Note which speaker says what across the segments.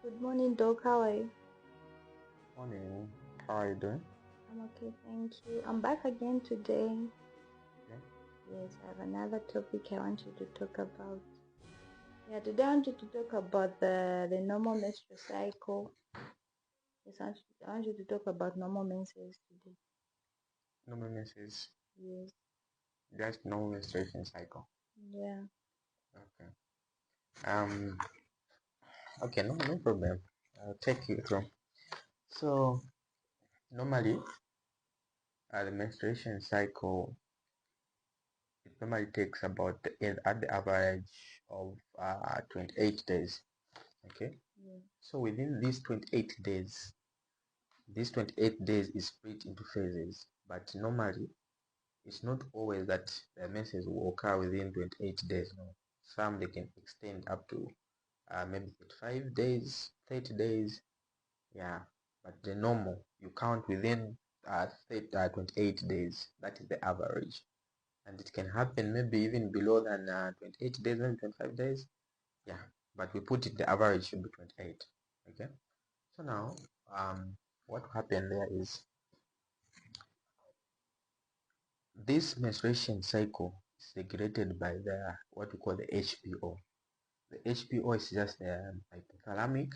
Speaker 1: Good morning, Doc. How are you?
Speaker 2: Morning. How are you doing?
Speaker 1: I'm okay, thank you. I'm back again today.
Speaker 2: Okay.
Speaker 1: Yes, I have another topic I want you to talk about. Yeah, today I want you to talk about the normal menstrual cycle. Yes, I want you to talk about normal menses today.
Speaker 2: Normal menses.
Speaker 1: Yes,
Speaker 2: Just normal menstruation cycle.
Speaker 1: yeah,
Speaker 2: Okay. Um. Okay. No problem. I'll take you through. So normally, the menstruation cycle it normally takes about at the average of 28 days. Okay.
Speaker 1: yeah,
Speaker 2: So within these 28 days, these 28 days is split into phases. But normally, it's not always that the menses will occur within 28 days. No. Some they can extend up to maybe 35 days, 30 days. Yeah. But the normal, you count within 28 days. That is the average. And it can happen maybe even below than 28 days, maybe 25 days. Yeah. But we put it, the average should be 28. Okay. So now, what happened there is this menstruation cycle is regulated by the what we call the HPO. The HPO is just the hypothalamic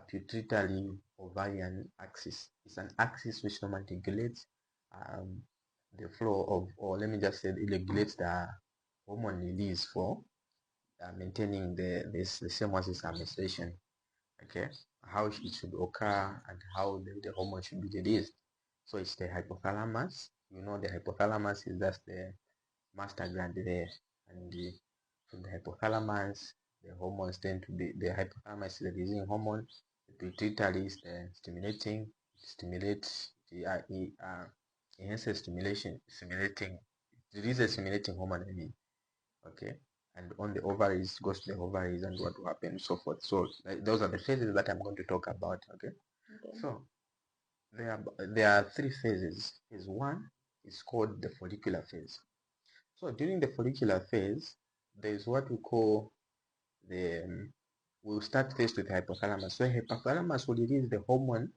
Speaker 2: pituitary ovarian axis. It's an axis which normally regulates um, the flow of, or let me just say, it regulates the hormone release for maintaining the same as its menstruation. Okay, how it should occur and how the hormone should be released. So it's the hypothalamus. You know, the hypothalamus is just the master gland there, and from the hypothalamus the hormones tend to be, the hypothalamus is the releasing hormone, the pituitary is the stimulating, stimulates the enhances stimulating, it releases stimulating hormone, I mean. Okay, and on the ovaries goes to the ovaries and what will happen, so forth. So those are the phases that I'm going to talk about. Okay,
Speaker 1: okay,
Speaker 2: so there are three phases. Phase one is called the follicular phase. So during the follicular phase, there is what we call the we'll start first with hypothalamus. So hypothalamus will release the hormone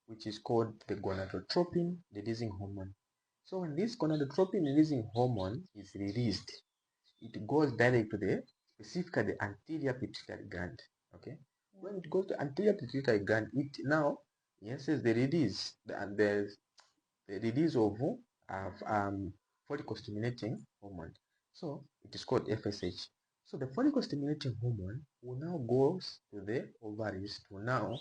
Speaker 2: which is called the gonadotropin releasing hormone. So when this gonadotropin releasing hormone is released, it goes direct to the specifically the anterior pituitary gland. Okay.
Speaker 1: yeah,
Speaker 2: When it goes to anterior pituitary gland, it now enhances the release the release of follicle stimulating hormone. So it is called FSH. So the follicle stimulating hormone will now goes to the ovaries to now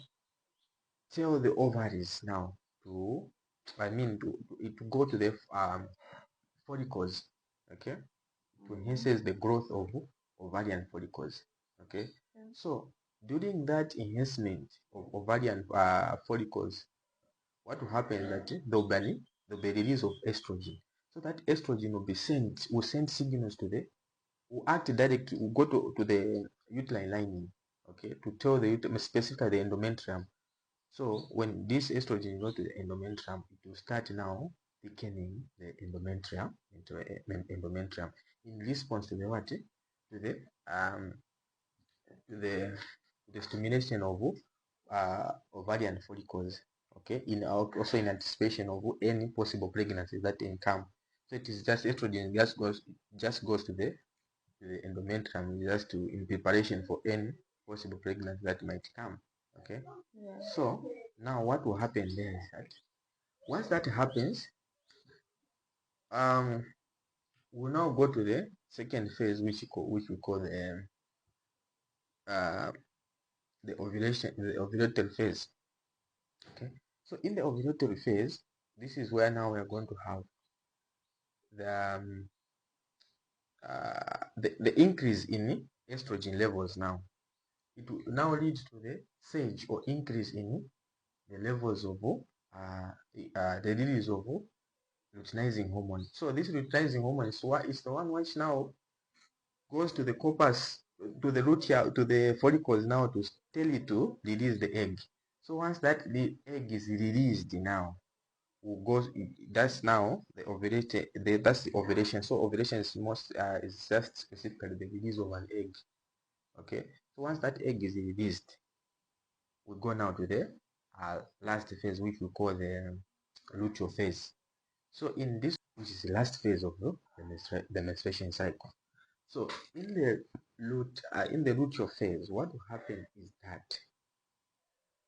Speaker 2: tell the ovaries now to, to go to the follicles, okay, to
Speaker 1: mm-hmm.
Speaker 2: enhances the growth of ovarian follicles, okay.
Speaker 1: Yeah,
Speaker 2: So during that enhancement of ovarian follicles, what will happen is that there'll be release of estrogen. So that estrogen will send signals to the, will act directly, will go to the uterine lining, okay, to tell the specifically the endometrium. So when this estrogen goes to the endometrium, it will start now thickening the endometrium into endometrium in response to the what? To the um the stimulation of ovarian follicles, okay, in also in anticipation of any possible pregnancy that can come. So it is just estrogen just goes to the endometrium just to in preparation for any possible pregnancy that might come. Okay.
Speaker 1: yeah,
Speaker 2: So now what will happen there is that once that happens, um we'll now go to the second phase which we call uh the ovulatory phase. Okay, so in the ovulatory phase, this is where now we are going to have the increase in estrogen levels. Now it will now lead to the surge or increase in the levels of the release of luteinizing hormone. So this luteinizing hormone is the one which now goes to the corpus, to the root here, to the follicles now to tell it to release the egg. So once that the egg is released now, will go, that's now the ovulation, that's the ovulation. So ovulation is just specifically the release of an egg. Okay, so once that egg is released, we go now to the last phase, which we call the luteal phase. So in this, which is the last phase of the menstruation cycle. So in the luteal phase, what will happen is that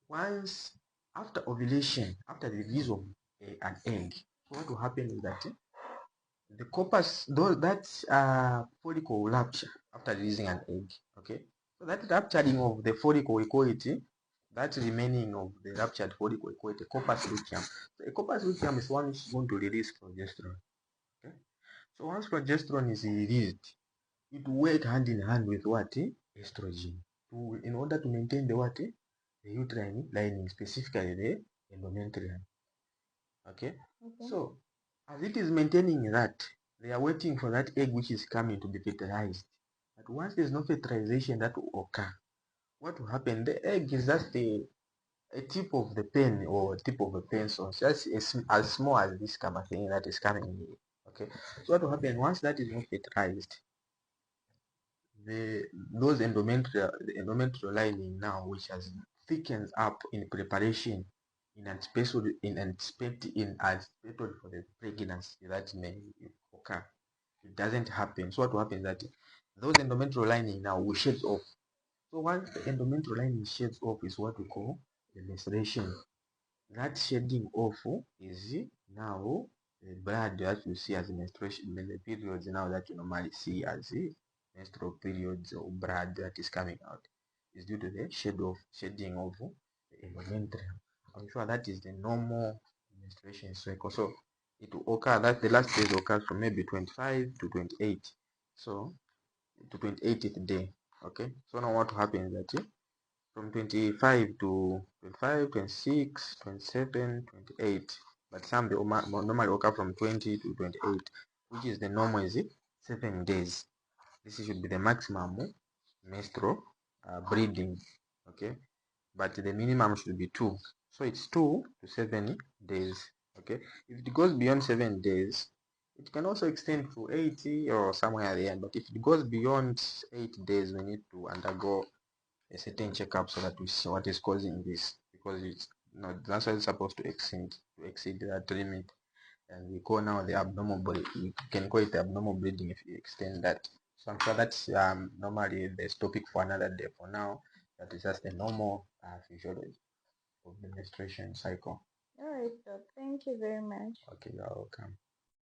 Speaker 2: once after ovulation, after the release of an egg, what will happen is that the corpus, though that follicle will rupture after releasing an egg. Okay, so that rupturing of the follicle, we call it that remaining of the ruptured follicle, we call it a corpus luteum. So a corpus luteum is one which is going to release progesterone. Okay, so once progesterone is released, it will work hand in hand with what? Estrogen. In order to maintain the what? The uterine lining, specifically the endometrium. Okay.
Speaker 1: Okay.
Speaker 2: So as it is maintaining that, they are waiting for that egg which is coming to be fertilized. But once there's no fertilization that will occur, what will happen? The egg is just a tip of the pen or tip of a pencil, just as small as this kind of thing that is coming here. Okay. So what will happen once that is not fertilized? The those endometrial lining now, which has thickens up in preparation in anticipated for the pregnancy that may occur, it doesn't happen. So what will happen is that those endometrial lining now will shed off. So once the endometrial lining sheds off is what we call the menstruation. That shedding off is now the blood that you see as menstruation, the periods now that you normally see as menstrual periods or blood that is coming out is due to the shedding of the endometrium. I'm sure that is the normal menstruation cycle. So it will occur that the last phase occurs from maybe 25 to 28. So to 28th day. Okay. So now what happens that from 25 to 25, 26, 27, 28. But some they normally occur from 20 to 28, which is the normal is 7 days. This should be the maximum menstrual bleeding. Okay, but the minimum should be 2. So it's 2 to 7 days. Okay, if it goes beyond 7 days, it can also extend to 80 or somewhere at the end. But if it goes beyond 8 days, we need to undergo a certain checkup so that we see what is causing this, because it's not that's why it's supposed to exceed that limit, and we call now the abnormal bleeding. You can call it the abnormal bleeding if you extend that. So I'm sure that's normally the topic for another day. For now, that is just the normal physiology of the menstruation cycle.
Speaker 1: All right, so thank you very much.
Speaker 2: Okay, you're welcome.